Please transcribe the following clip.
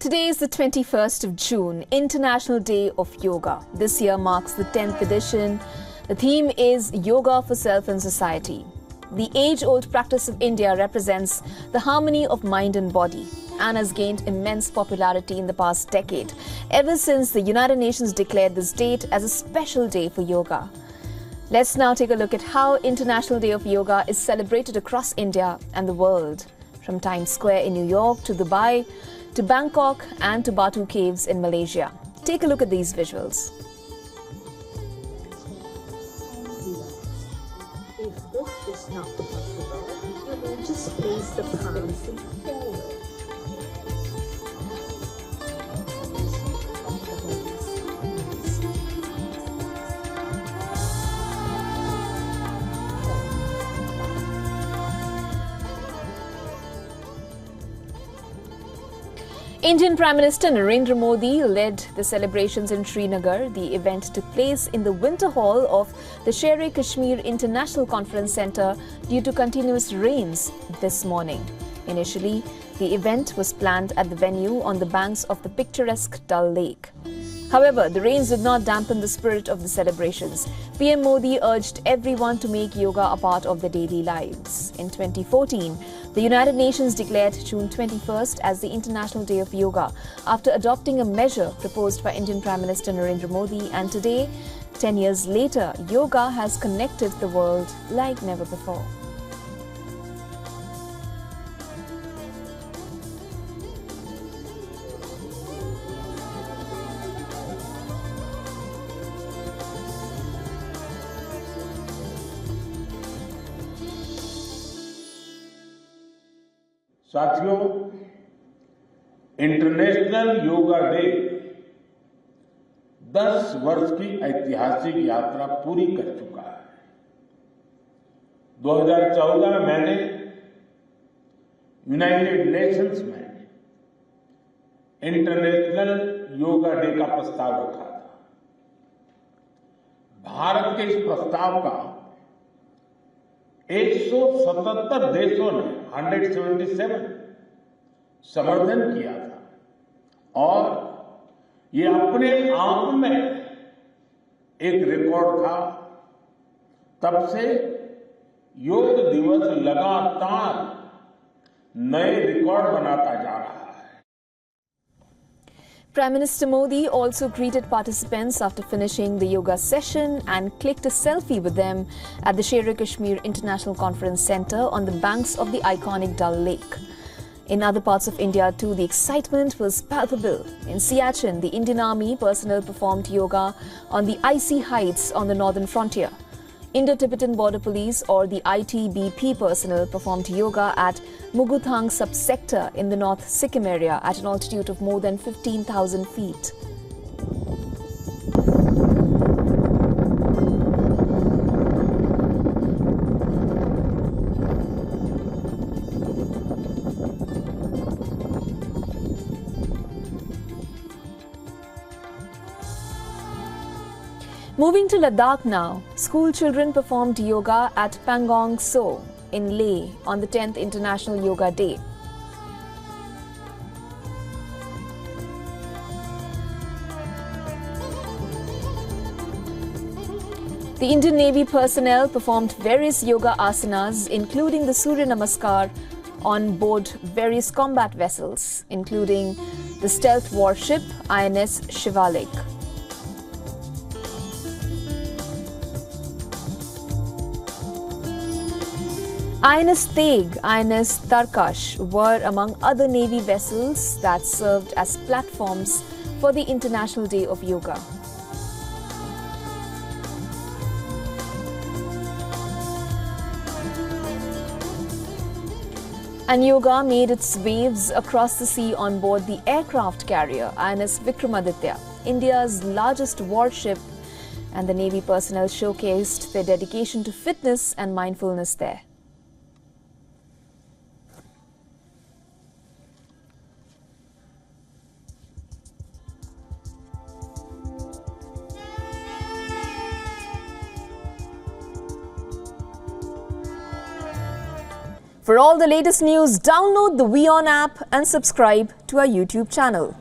Today is the 21st of June, International Day of Yoga. This year marks the 10th edition. The theme is Yoga for Self and Society. The age-old practice of India represents the harmony of mind and body and has gained immense popularity in the past decade, ever since the United Nations declared this date as a special day for yoga. Let's now take a look at how International Day of Yoga is celebrated across India and the world, from Times Square in New York to Dubai, to Bangkok and to Batu Caves in Malaysia. Take a look at these visuals. If this is not possible, you will just place the palms forward. Indian Prime Minister Narendra Modi led the celebrations in Srinagar. The event took place in the Winter Hall of the Sher-e-Kashmir International Conference Centre due to continuous rains this morning. Initially, the event was planned at the venue on the banks of the picturesque Dal Lake. However, the rains did not dampen the spirit of the celebrations. PM Modi urged everyone to make yoga a part of their daily lives. In 2014, the United Nations declared June 21st as the International Day of Yoga after adopting a measure proposed by Indian Prime Minister Narendra Modi, and today, 10 years later, yoga has connected the world like never before. साथियों, international yoga day 10 वर्ष की ऐतिहासिक यात्रा पूरी कर चुका है। 2014 में मैंने यूनाइटेड नेशंस में इंटरनेशनल योगा डे का प्रस्ताव रखा था। भारत के इस प्रस्ताव का 177 देशों ने 177 समर्थन किया था और ये अपने आप में एक रिकॉर्ड था। तब से योग दिवस लगातार नए रिकॉर्ड बनाता जा रहा है। Prime Minister Modi also greeted participants after finishing the yoga session and clicked a selfie with them at the Sher-e-Kashmir International Conference Centre on the banks of the iconic Dal Lake. In other parts of India too, the excitement was palpable. In Siachen, the Indian Army personnel performed yoga on the icy heights on the northern frontier. Indo-Tibetan Border Police or the ITBP personnel performed yoga at Muguthang subsector in the North Sikkim area at an altitude of more than 15,000 feet. Moving to Ladakh now, school children performed yoga at Pangong So in Leh on the 10th International Yoga Day. The Indian Navy personnel performed various yoga asanas, including the Surya Namaskar, on board various combat vessels, including the stealth warship INS Shivalik. INS Teg, INS Tarkash were among other Navy vessels that served as platforms for the International Day of Yoga. And yoga made its waves across the sea on board the aircraft carrier INS Vikramaditya, India's largest warship, and the Navy personnel showcased their dedication to fitness and mindfulness there. For all the latest news, download the WION app and subscribe to our YouTube channel.